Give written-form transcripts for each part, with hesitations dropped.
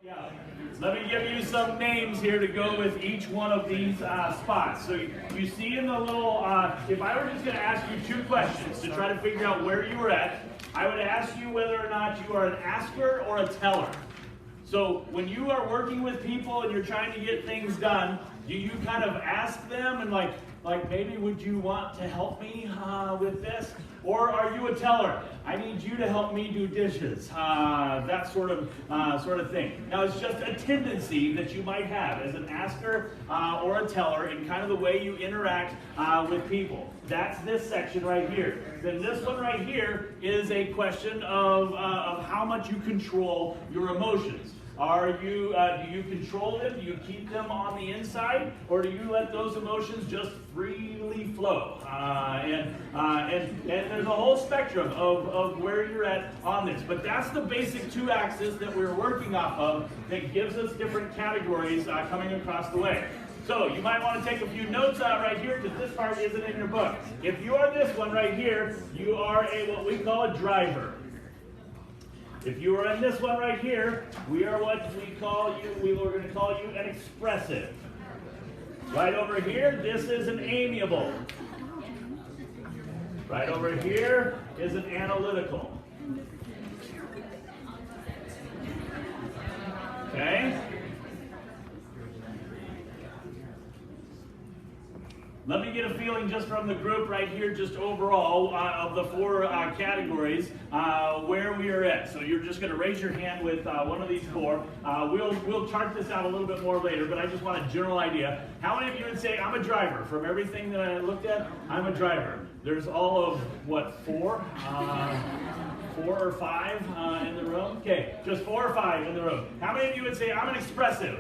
Yeah. Let me give you some names here to go with each one of these spots. So you see in the little, if I were just going to ask you two questions to try to figure out where you were at, I would ask you whether or not you are an asker or a teller. So when you are working with people and you're trying to get things done, do you kind of ask them and like maybe would you want to help me with this? Or are you a teller? I need you to help me do dishes. That sort of thing. Now it's just a tendency that you might have as an asker or a teller in kind of the way you interact with people. That's this section right here. Then this one right here is a question of how much you control your emotions. Do you control them? Do you keep them on the inside? Or do you let those emotions just freely flow? And there's a whole spectrum of where you're at on this. But that's the basic two axes that we're working off of that gives us different categories coming across the way. So you might want to take a few notes out right here because this part isn't in your book. If you are this one right here, you are what we call a driver. If you are in this one right here, we are what we were going to call you an expressive. Right over here, this is an amiable. Right over here is an analytical. Okay? Let me get a feeling just from the group right here, just overall, of the four categories, where we are at. So you're just going to raise your hand with one of these four. We'll chart this out a little bit more later, but I just want a general idea. How many of you would say, I'm a driver? From everything that I looked at, I'm a driver. There's all of, what, four? 4 or 5 in the room? Okay, just 4 or 5 in the room. How many of you would say, I'm an expressive?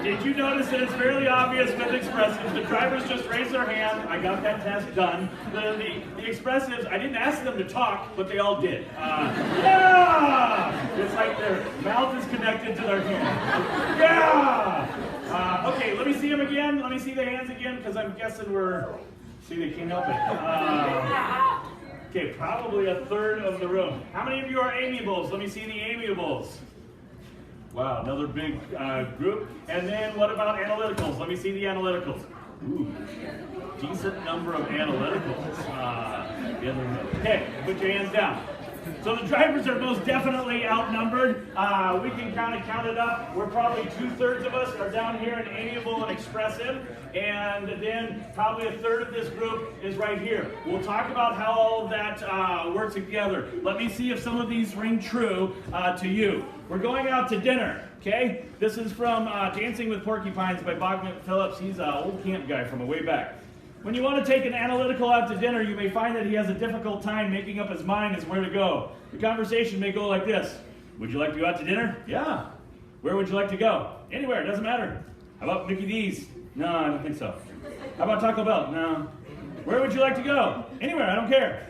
Did you notice that it's fairly obvious with expressives? The drivers just raise their hand. I got that test done. The expressives, I didn't ask them to talk, but they all did. Yeah! It's like their mouth is connected to their hand. Yeah! Okay, let me see them again. Let me see the hands again, because I'm guessing see, they can't help it. Okay, probably a third of the room. How many of you are amiables? Let me see the amiables. Wow, another big group. And then what about analyticals? Let me see the analyticals. Ooh, decent number of analyticals in the room. Okay, put your hands down. So the drivers are most definitely outnumbered. We can kind of count it up. We're probably 2/3 of us are down here in amiable and expressive. And then probably a third of this group is right here. We'll talk about how all of that works together. Let me see if some of these ring true to you. We're going out to dinner, okay? This is from Dancing with Porcupines by Bob Phillips. He's an old camp guy from a way back. When you want to take an analytical out to dinner, you may find that he has a difficult time making up his mind as where to go. The conversation may go like this. Would you like to go out to dinner? Yeah. Where would you like to go? Anywhere, it doesn't matter. How about Mickey D's? No, I don't think so. How about Taco Bell? No. Where would you like to go? Anywhere, I don't care.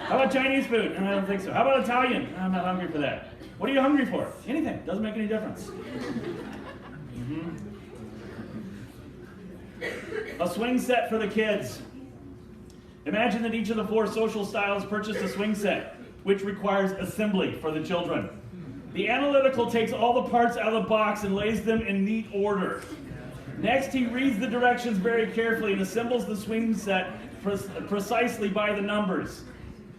How about Chinese food? No, I don't think so. How about Italian? I'm not hungry for that. What are you hungry for? Anything, doesn't make any difference. A swing set for the kids. Imagine that each of the 4 social styles purchased a swing set, which requires assembly for the children. The analytical takes all the parts out of the box and lays them in neat order. Next, he reads the directions very carefully and assembles the swing set precisely by the numbers.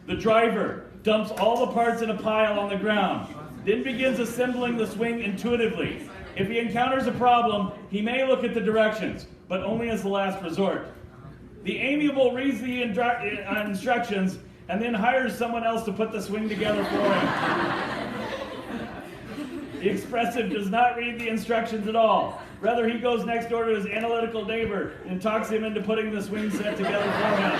The driver dumps all the parts in a pile on the ground, then begins assembling the swing intuitively. If he encounters a problem, he may look at the directions, but only as the last resort. The amiable reads the instructions and then hires someone else to put the swing together for him. The expressive does not read the instructions at all. Rather, he goes next door to his analytical neighbor and talks him into putting the swing set together for him.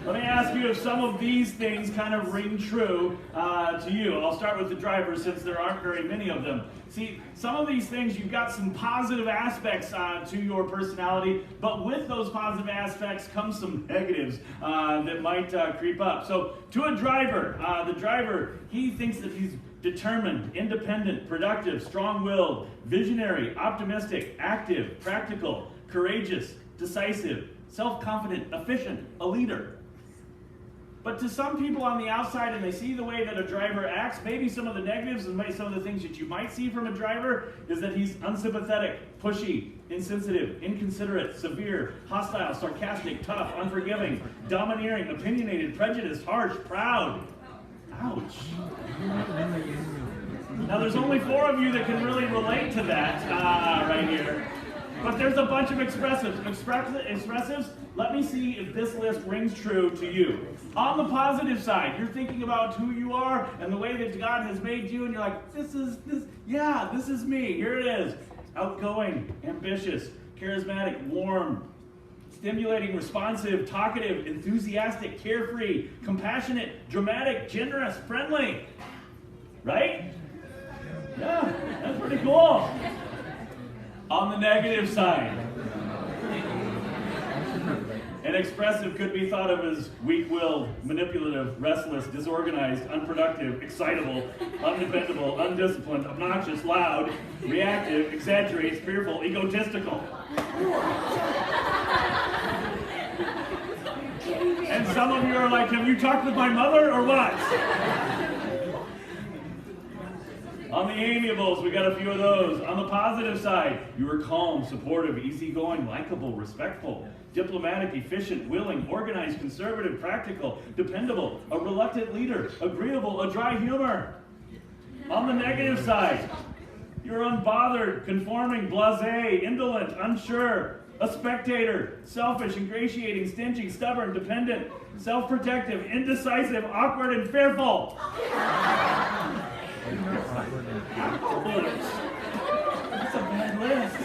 Let me ask you if some of these things kind of ring true to you. I'll start with the driver since there aren't very many of them. See, some of these things, you've got some positive aspects to your personality, but with those positive aspects comes some negatives that might creep up. So to a driver, the driver, he thinks that he's determined, independent, productive, strong-willed, visionary, optimistic, active, practical, courageous, decisive, self-confident, efficient, a leader. But to some people on the outside, and they see the way that a driver acts, maybe some of the negatives and maybe some of the things that you might see from a driver is that he's unsympathetic, pushy, insensitive, inconsiderate, severe, hostile, sarcastic, tough, unforgiving, domineering, opinionated, prejudiced, harsh, proud. Ouch. Now there's only 4 of you that can really relate to that right here. But there's a bunch of expressives. Expressives, let me see if this list rings true to you. On the positive side, you're thinking about who you are and the way that God has made you, and you're like, this is me. Here it is. Outgoing, ambitious, charismatic, warm, stimulating, responsive, talkative, enthusiastic, carefree, compassionate, dramatic, generous, friendly. Right? Yeah, that's pretty cool. On the negative side, an expressive could be thought of as weak-willed, manipulative, restless, disorganized, unproductive, excitable, undependable, undisciplined, obnoxious, loud, reactive, exaggerates, fearful, egotistical. And some of you are like, have you talked with my mother or what? On the amiables, we got a few of those. On the positive side, you are calm, supportive, easygoing, likable, respectful, diplomatic, efficient, willing, organized, conservative, practical, dependable, a reluctant leader, agreeable, a dry humor. On the negative side, you're unbothered, conforming, blasé, indolent, unsure, a spectator, selfish, ingratiating, stingy, stubborn, dependent, self-protective, indecisive, awkward, and fearful. That's a bad list.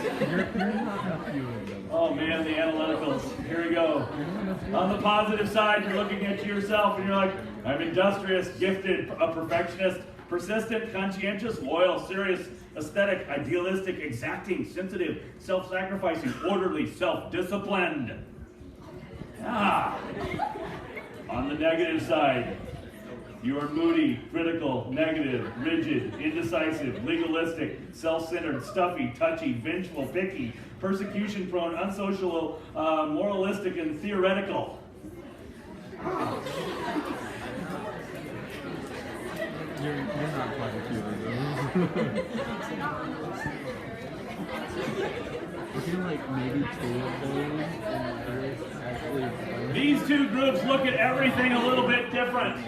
Oh man, the analyticals. Here we go. On the positive side, you're looking at yourself and you're like, I'm industrious, gifted, a perfectionist, persistent, conscientious, loyal, serious, aesthetic, idealistic, exacting, sensitive, self-sacrificing, orderly, self-disciplined. On the negative side, you are moody, critical, negative, rigid, indecisive, legalistic, self-centered, stuffy, touchy, vengeful, picky, persecution-prone, unsocial, moralistic, and theoretical. You're not quite a few of those. I feel like maybe 2 of those actually. These 2 groups look at everything a little bit different.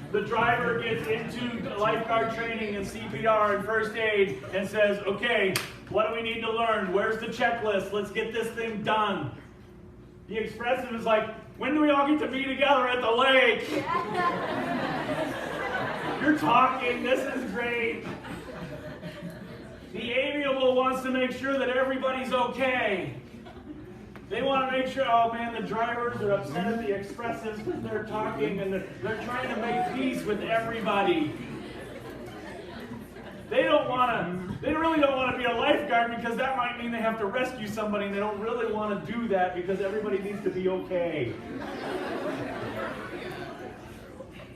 The driver gets into lifeguard training and CPR and first aid and says, okay, what do we need to learn? Where's the checklist? Let's get this thing done. The expressive is like, when do we all get to be together at the lake? You're talking, this is great. The amiable wants to make sure that everybody's okay. They want to make sure, oh man, the drivers are upset at the expressives because they're talking and they're trying to make peace with everybody. They really don't want to be a lifeguard because that might mean they have to rescue somebody and they don't really want to do that because everybody needs to be okay.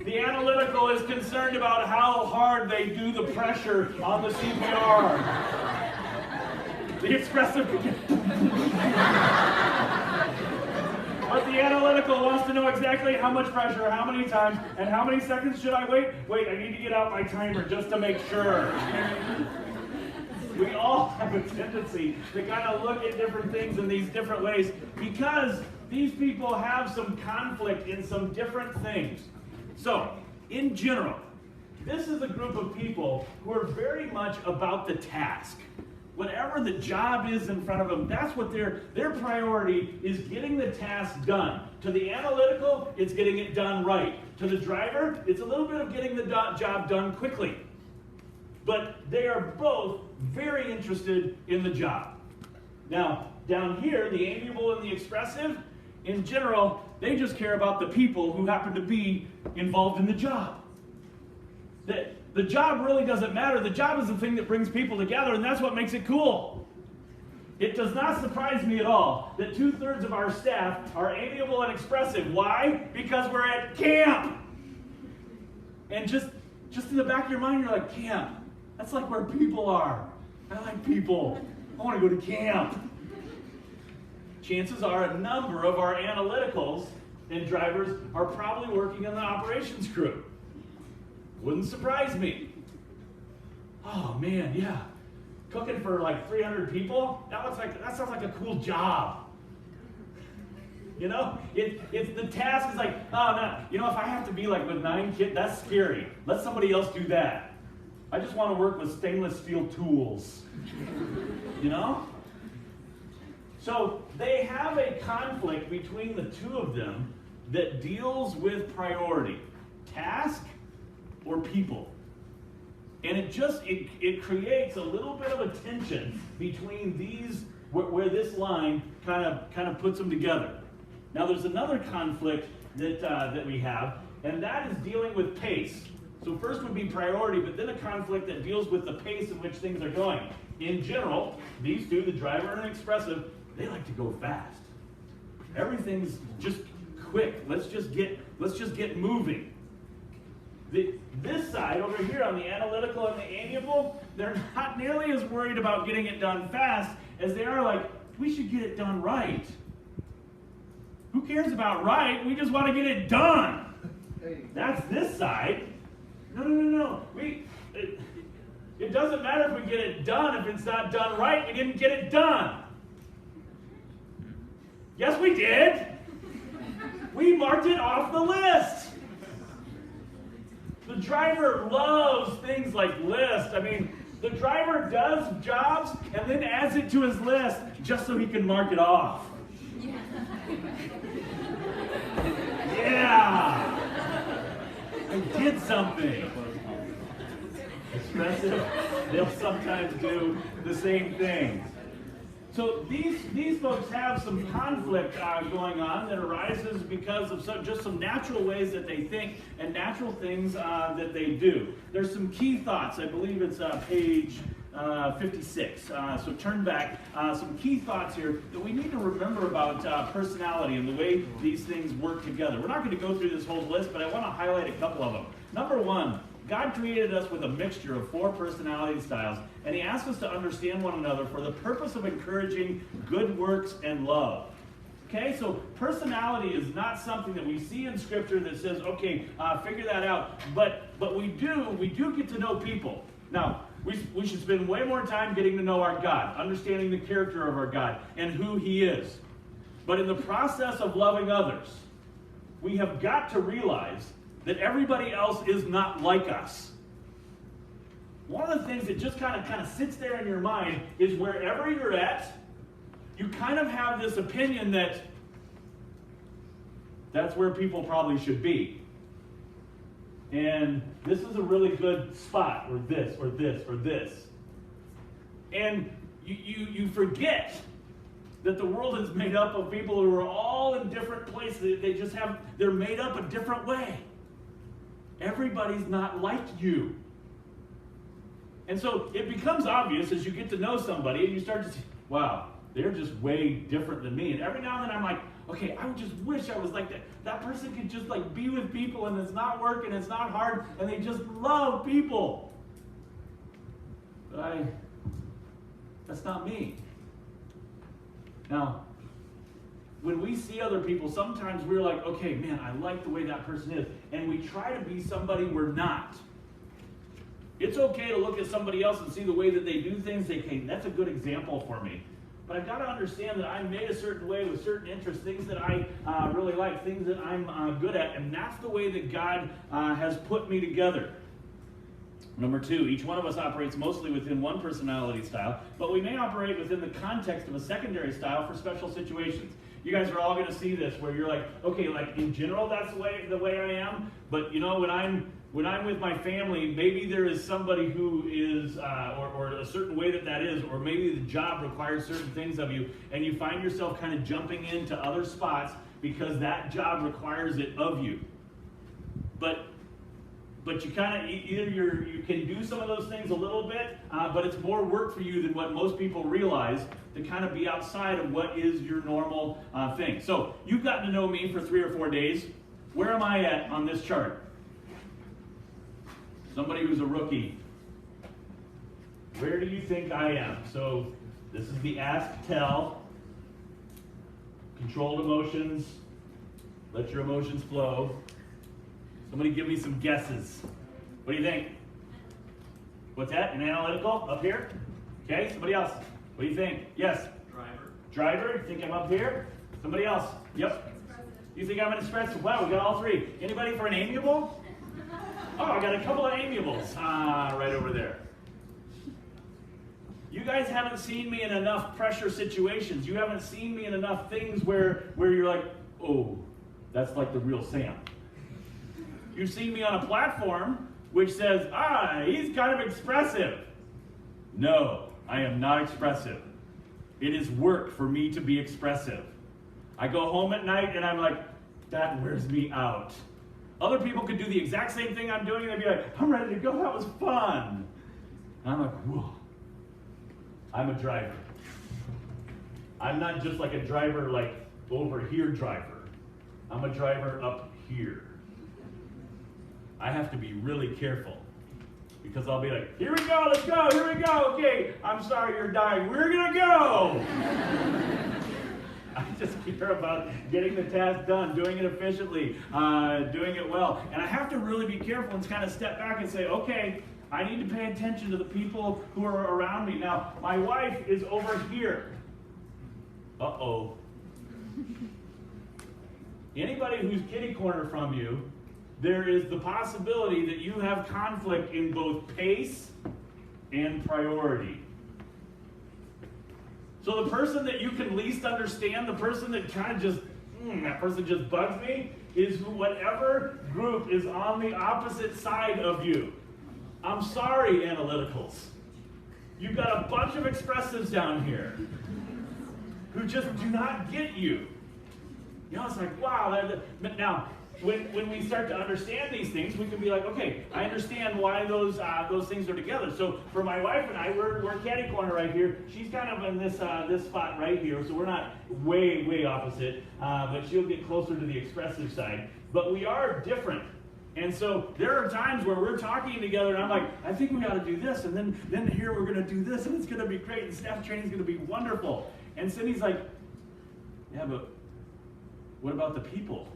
The analytical is concerned about how hard they do the pressure on the CPR. The expressive but the analytical wants to know exactly how much pressure, how many times, and how many seconds should I wait? Wait, I need to get out my timer just to make sure. We all have a tendency to kind of look at different things in these different ways because these people have some conflict in some different things. So, in general, this is a group of people who are very much about the task. Whatever the job is in front of them, that's what their priority is, getting the task done. To the analytical, it's getting it done right. To the driver, it's a little bit of getting the job done quickly. But they are both very interested in the job. Now, down here, the amiable and the expressive, in general, they just care about the people who happen to be involved in the job. The job really doesn't matter. The job is the thing that brings people together, and that's what makes it cool. It does not surprise me at all that 2/3 of our staff are amiable and expressive. Why? Because we're at camp. And just in the back of your mind, you're like, camp. That's like where people are. I like people. I want to go to camp. chances are a number of our analyticals and drivers are probably working in the operations crew. Wouldn't surprise me. Oh man, yeah. Cooking for like 300 people? That sounds like a cool job. You know, it's the task is like, oh no, you know, if I have to be like with 9 kids, that's scary. Let somebody else do that. I just want to work with stainless steel tools. You know? So they have a conflict between the two of them that deals with priority, task or people. And it creates a little bit of a tension between these, where this line kind of puts them together. Now there's another conflict that we have, and that is dealing with pace. So first would be priority, but then a conflict that deals with the pace in which things are going. In general, these two, the driver and expressive, they like to go fast. Everything's just quick. Let's just get moving. This side over here on the analytical and the amiable, they're not nearly as worried about getting it done fast as they are like, we should get it done right. Who cares about right? We just want to get it done. That's this side. No. It doesn't matter if we get it done if it's not done right. We didn't get it done. Yes, we did. We marked it off the list. The driver loves things like lists. I mean, the driver does jobs and then adds it to his list just so he can mark it off. Yeah! I did something. Expressive, they'll sometimes do the same thing. So these folks have some conflict going on that arises because of just some natural ways that they think and natural things that they do. There's some key thoughts. I believe it's page 56. So turn back. Some key thoughts here that we need to remember about personality and the way these things work together. We're not going to go through this whole list, but I want to highlight a couple of them. Number one, God created us with a mixture of 4 personality styles, and He asked us to understand one another for the purpose of encouraging good works and love. Okay, so personality is not something that we see in Scripture that says, okay, figure that out. But we do get to know people. Now, we should spend way more time getting to know our God, understanding the character of our God and who He is. But in the process of loving others, we have got to realize that everybody else is not like us. One of the things that just kind of sits there in your mind is wherever you're at, you kind of have this opinion that that's where people probably should be. And this is a really good spot, or this, or this, or this. And you forget that the world is made up of people who are all in different places. They're made up a different way. Everybody's not like you. And so it becomes obvious as you get to know somebody and you start to see, wow, they're just way different than me. And every now and then I'm like, okay, I would just wish I was like that. That person could just like be with people and it's not work and it's not hard and they just love people. But that's not me. Now, when we see other people, sometimes we're like, okay, man, I like the way that person is. And we try to be somebody we're not. It's okay to look at somebody else and see the way that they do things. Say, hey, that's a good example for me. But I've got to understand that I'm made a certain way with certain interests, things that I really like, things that I'm good at. And that's the way that God has put me together. Number 2, each one of us operates mostly within one personality style, but we may operate within the context of a secondary style for special situations. You guys are all going to see this where you're like, okay, like in general that's the way I am, but you know, when I'm with my family, maybe there is somebody who is, or a certain way that is, or maybe the job requires certain things of you, and you find yourself kind of jumping into other spots because that job requires it of you. But you kind of, either you can do some of those things a little bit, but it's more work for you than what most people realize to kind of be outside of what is your normal thing. So you've gotten to know me for 3 or 4 days. Where am I at on this chart? Somebody who's a rookie. Where do you think I am? So this is the ask, tell. controlled emotions, let your emotions flow. Somebody give me some guesses. What do you think? What's that? An analytical? Up here? Okay, somebody else. What do you think? Yes? Driver? You think I'm up here? Somebody else? Yep. You think I'm an expressive? Wow, we got all three. Anybody for an amiable? Oh, I got a couple of amiables. Right over there. You guys haven't seen me in enough pressure situations. You haven't seen me in enough things where you're like, oh, that's like the real Sam. You've seen me on a platform which says, he's kind of expressive. No, I am not expressive. It is work for me to be expressive. I go home at night and I'm like, that wears me out. Other people could do the exact same thing I'm doing and they'd be like, I'm ready to go, that was fun. And I'm like, whoa. I'm a driver. I'm not just like a driver like over here driver. I'm a driver up here. I have to be really careful because I'll be like, here we go, let's go, here we go. Okay, I'm sorry you're dying. We're gonna go. I just care about getting the task done, doing it efficiently, doing it well. And I have to really be careful and kind of step back and say, okay, I need to pay attention to the people who are around me. Now, my wife is over here. Uh-oh. Anybody who's kitty corner from you, there is the possibility that you have conflict in both pace and priority. So the person that you can least understand, the person that kind of just, that person just bugs me, is whatever group is on the opposite side of you. I'm sorry, analyticals. You've got a bunch of expressives down here who just do not get you. You know, it's like, wow. Now, when we start to understand these things, we can be like, okay, I understand why those things are together. So for my wife and I, we're catty corner right here. She's kind of in this spot right here, so we're not way opposite, but she'll get closer to the expressive side. But we are different. And so there are times where we're talking together and I'm like, I think we ought to do this, and then here we're going to do this, and it's going to be great, and staff training is going to be wonderful. And Cindy's like, yeah, but what about the people?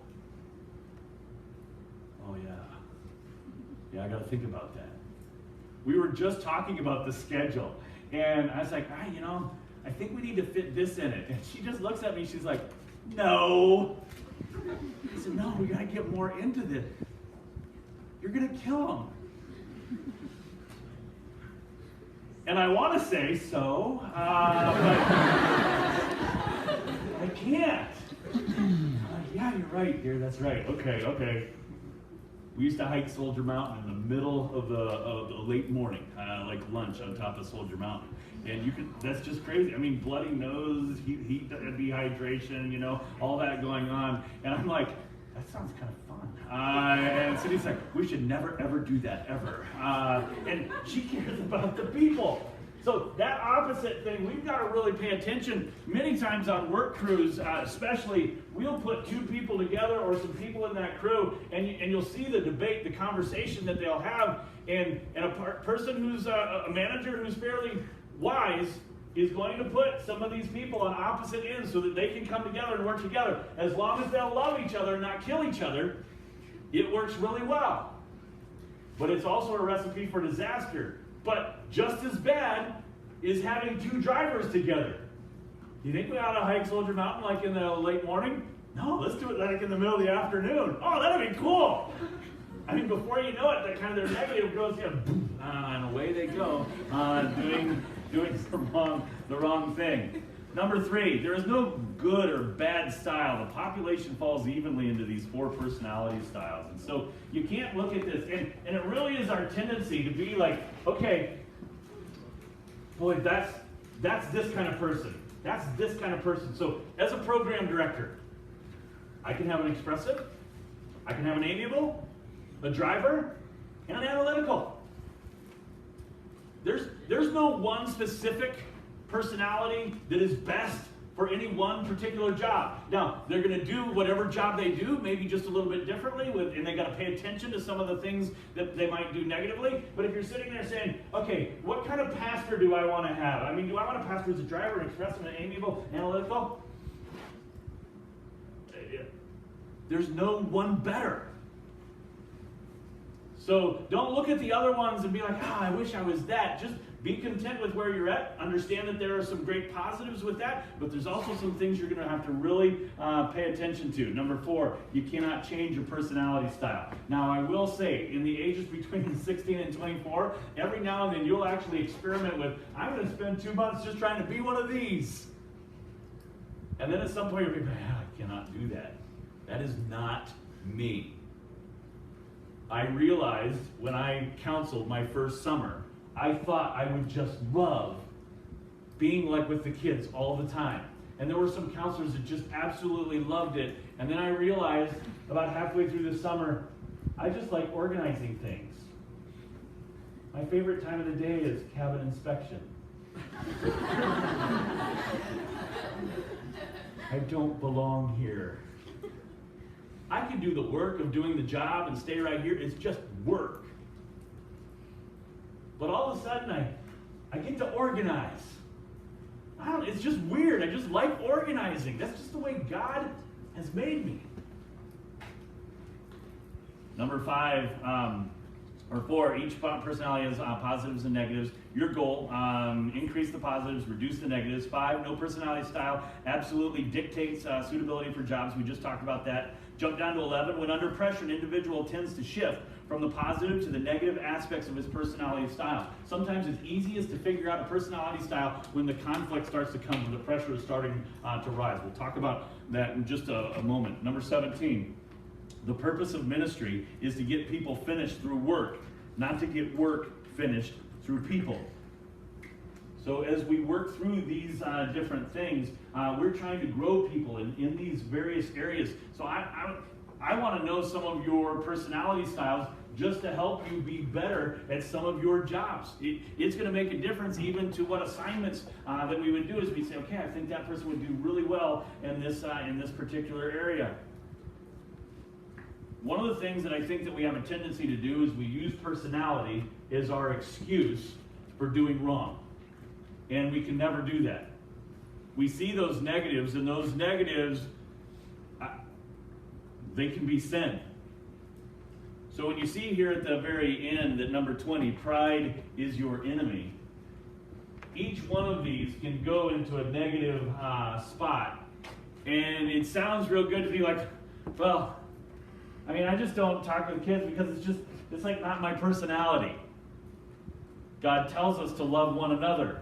Oh yeah, I got to think about that. We were just talking about the schedule, and I was like, I think we need to fit this in it. And she just looks at me, she's like, no. I said, no, we got to get more into this. You're going to kill them. And I want to say so, but I can't. Yeah, you're right, dear, that's right. Okay. We used to hike Soldier Mountain in the middle of the late morning, like lunch on top of Soldier Mountain. And that's just crazy. I mean, bloody nose, heat dehydration, all that going on. And I'm like, that sounds kind of fun. And Cindy's like, we should never, ever do that, ever. And she cares about the people. So that opposite thing, we've got to really pay attention. Many times on work crews, especially, we'll put two people together or some people in that crew, and you'll see the debate, the conversation that they'll have. And a person who's a manager who's fairly wise is going to put some of these people on opposite ends so that they can come together and work together. As long as they'll love each other and not kill each other, it works really well. But it's also a recipe for disaster. But just as bad is having two drivers together. Do you think we ought to hike Soldier Mountain like in the late morning? No, let's do it like in the middle of the afternoon. Oh, that'd be cool. I mean, before you know it, that kind of their negative goes, and away they go, doing the wrong thing. Number 3, there is no good or bad style. The population falls evenly into these 4 personality styles. And so you can't look at this, and it really is our tendency to be like, okay, boy, that's this kind of person. That's this kind of person. So as a program director, I can have an expressive, I can have an amiable, a driver, and an analytical. There's no one specific personality that is best for any one particular job. Now, they're going to do whatever job they do, maybe just a little bit differently, and they got to pay attention to some of the things that they might do negatively. But if you're sitting there saying, okay, what kind of pastor do I want to have? I mean, do I want a pastor who's a driver, an expressive, an amiable, analytical? There's no one better. So don't look at the other ones and be like, I wish I was that. Just be content with where you're at. Understand that there are some great positives with that, but there's also some things you're going to have to really pay attention to. Number 4, you cannot change your personality style. Now, I will say, in the ages between 16 and 24, every now and then you'll actually experiment with, I'm going to spend 2 months just trying to be one of these. And then at some point you'll be like, I cannot do that. That is not me. I realized when I counseled my first summer, I thought I would just love being like with the kids all the time. And there were some counselors that just absolutely loved it. And then I realized about halfway through the summer, I just like organizing things. My favorite time of the day is cabin inspection. I don't belong here. I can do the work of doing the job and stay right here. It's just work. But all of a sudden, I get to organize. It's just weird. I just like organizing. That's just the way God has made me. Number 5, or 4, each personality has positives and negatives. Your goal, increase the positives, reduce the negatives. 5, no personality style absolutely dictates suitability for jobs. We just talked about that. Jump down to 11. When under pressure, an individual tends to shift from the positive to the negative aspects of his personality style. Sometimes it's easiest to figure out a personality style when the conflict starts to come, when the pressure is starting to rise. We'll talk about that in just a moment. Number 17. The purpose of ministry is to get people finished through work, not to get work finished through people. So as we work through these different things, we're trying to grow people in these various areas. So I want to know some of your personality styles just to help you be better at some of your jobs. It's going to make a difference even to what assignments that we would do is we say, okay, I think that person would do really well in this particular area. One of the things that I think that we have a tendency to do is we use personality as our excuse for doing wrong. And we can never do that. We see those negatives, and those negatives, they can be sin. So when you see here at the very end that number 20, pride is your enemy, each one of these can go into a negative spot. And it sounds real good to be like, well, I just don't talk to the kids because it's like not my personality. God tells us to love one another.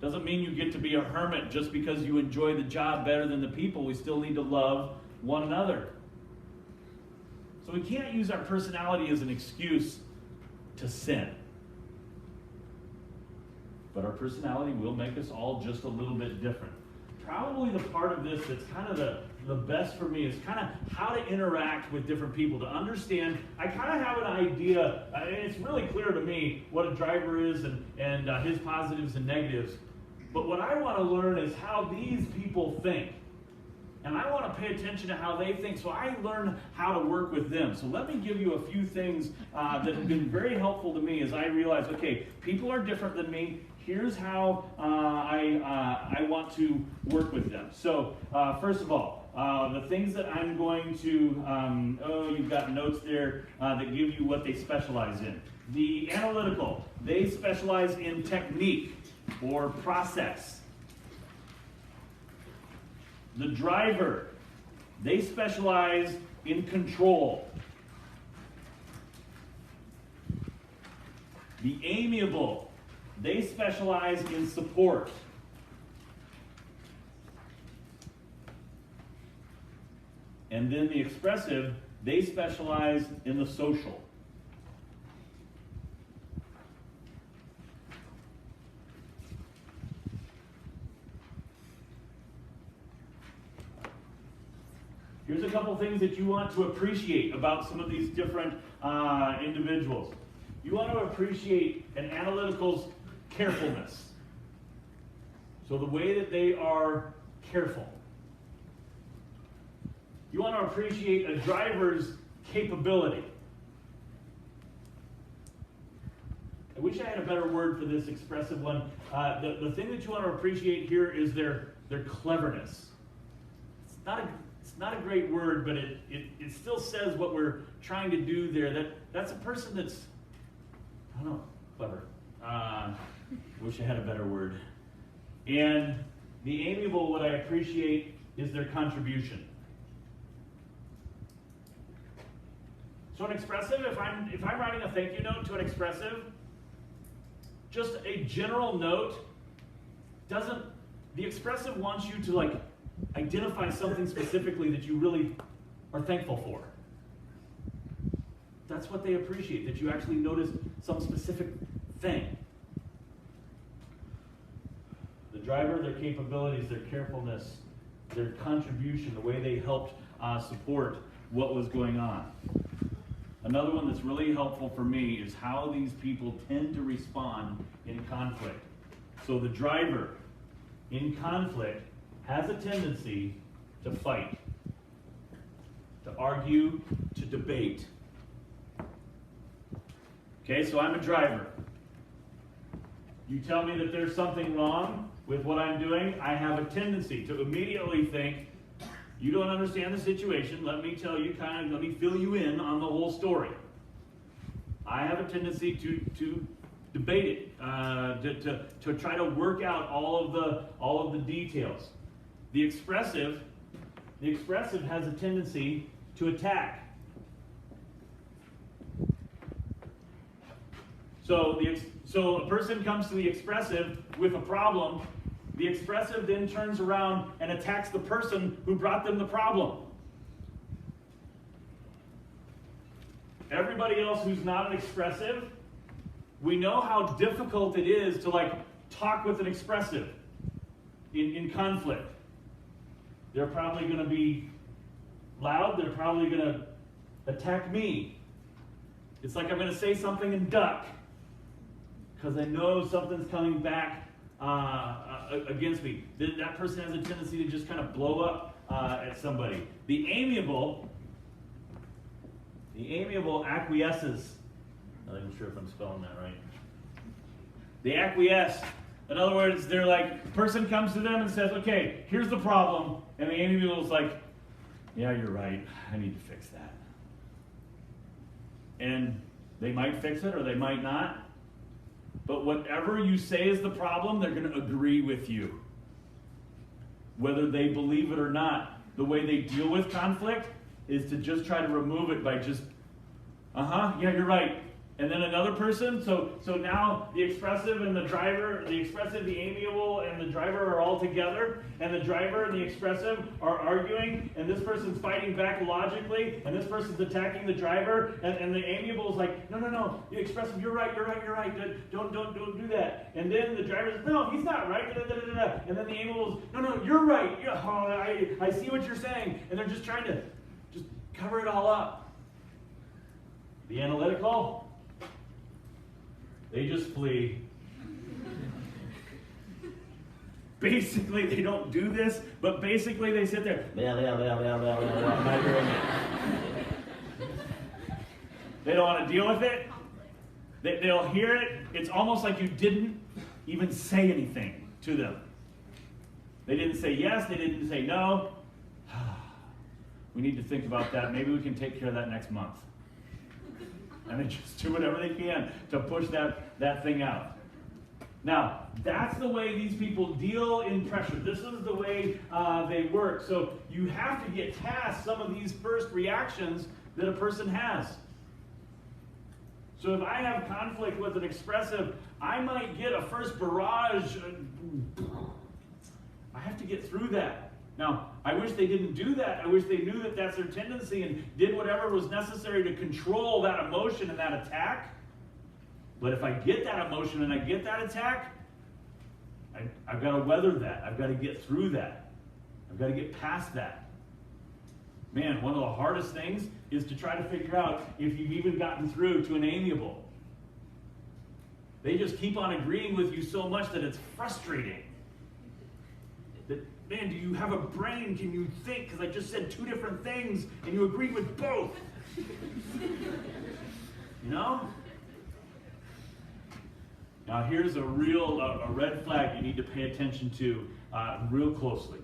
Doesn't mean you get to be a hermit just because you enjoy the job better than the people. We still need to love one another. So we can't use our personality as an excuse to sin. But our personality will make us all just a little bit different. Probably the part of this that's kind of the best for me is kind of how to interact with different people, to understand. I kind of have an idea, it's really clear to me what a driver is and his positives and negatives. But what I want to learn is how these people think. And I want to pay attention to how they think, so I learn how to work with them. So let me give you a few things that have been very helpful to me as I realize, okay, people are different than me. Here's how I want to work with them. So first of all, the things that I'm going to, you've got notes there that give you what they specialize in. The analytical, they specialize in technique or process. The driver, they specialize in control. The amiable, they specialize in support. And then the expressive, they specialize in the social. Here's a couple things that you want to appreciate about some of these different individuals. You want to appreciate an analytical's carefulness. So the way that they are careful. You want to appreciate a driver's capability. I wish I had a better word for this expressive one. The thing that you want to appreciate here is their cleverness. it's not a great word, but it still says what we're trying to do there. That's a person that's, I don't know, clever. Wish I had a better word. And the amiable, what I appreciate is their contribution. So an expressive, if I'm writing a thank you note to an expressive, just a general note the expressive wants you to like identify something specifically that you really are thankful for. That's what they appreciate, that you actually notice some specific thing. The driver, their capabilities, their carefulness, their contribution, the way they helped support what was going on. Another one that's really helpful for me is how these people tend to respond in conflict. So the driver in conflict has a tendency to fight, to argue, to debate. Okay, so I'm a driver. You tell me that there's something wrong with what I'm doing, I have a tendency to immediately think, you don't understand the situation, let me tell you, let me fill you in on the whole story. I have a tendency to debate it, to try to work out all of the details. The expressive has a tendency to attack. So a person comes to the expressive with a problem. The expressive then turns around and attacks the person who brought them the problem. Everybody else who's not an expressive, we know how difficult it is to like talk with an expressive in conflict. They're probably going to be loud. They're probably going to attack me. It's like I'm going to say something and duck because I know something's coming back against me. That person has a tendency to just kind of blow up at somebody. The amiable acquiesces. I'm not even sure if I'm spelling that right. They acquiesce. In other words, they're like, person comes to them and says, okay, here's the problem. And the amiable is like, yeah, you're right. I need to fix that. And they might fix it or they might not. But whatever you say is the problem, they're going to agree with you. Whether they believe it or not. The way they deal with conflict is to just try to remove it by just, yeah, you're right. And then another person, so now the expressive and the driver, the expressive, the amiable, and the driver are all together, and the driver and the expressive are arguing, and this person's fighting back logically, and this person's attacking the driver, and the amiable is like, no, the expressive, you're right, don't do that. And then the driver says, no, he's not right, and then the amiable is, no, you're right, I see what you're saying, and they're just trying to just cover it all up. The analytical, they just flee. Basically, they don't do this, but basically they sit there. They don't want to deal with it. They'll hear it. It's almost like you didn't even say anything to them. They didn't say yes, they didn't say no. We need to think about that. Maybe we can take care of that next month. And they just do whatever they can to push that thing out. Now, that's the way these people deal in pressure. This is the way they work. So you have to get past some of these first reactions that a person has. So if I have conflict with an expressive, I might get a first barrage. I have to get through that. Now, I wish they didn't do that. I wish they knew that that's their tendency and did whatever was necessary to control that emotion and that attack. But if I get that emotion and I get that attack, I've got to weather that. I've got to get through that. I've got to get past that. Man, one of the hardest things is to try to figure out if you've even gotten through to an amiable. They just keep on agreeing with you so much that it's frustrating. Man, do you have a brain? Can you think? Because I just said two different things and you agreed with both. You know? Now here's a real red flag you need to pay attention to real closely.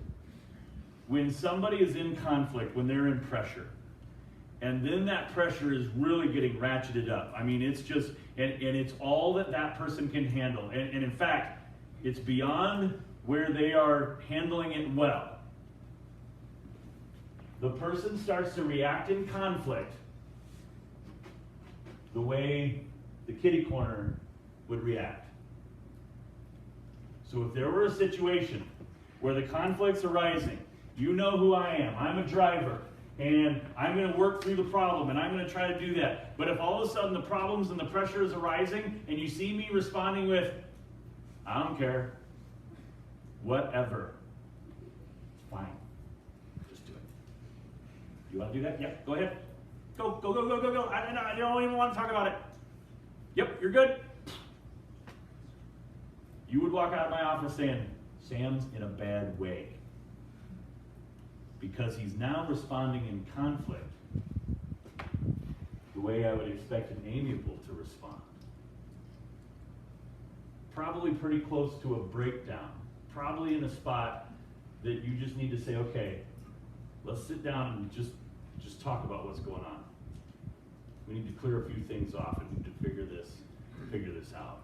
when somebody is in conflict, when they're in pressure, and then that pressure is really getting ratcheted up. I mean, it's just, and it's all that that person can handle. And in fact, it's beyond where they are handling it well. The person starts to react in conflict the way the kitty corner would react. So if there were a situation where the conflict's arising, you know who I am. I'm a driver, and I'm going to work through the problem, and I'm going to try to do that. But if all of a sudden the problems and the pressure is arising, and you see me responding with, I don't care, whatever, it's fine. Just do it. You want to do that? Yep, go ahead. Go, go, go, go, go, go. I don't even want to talk about it. Yep, you're good. You would walk out of my office saying, Sam's in a bad way. Because he's now responding in conflict the way I would expect an amiable to respond. Probably pretty close to a breakdown. Probably in a spot that you just need to say, okay, let's sit down and just talk about what's going on. We need to clear a few things off and we need to figure this out.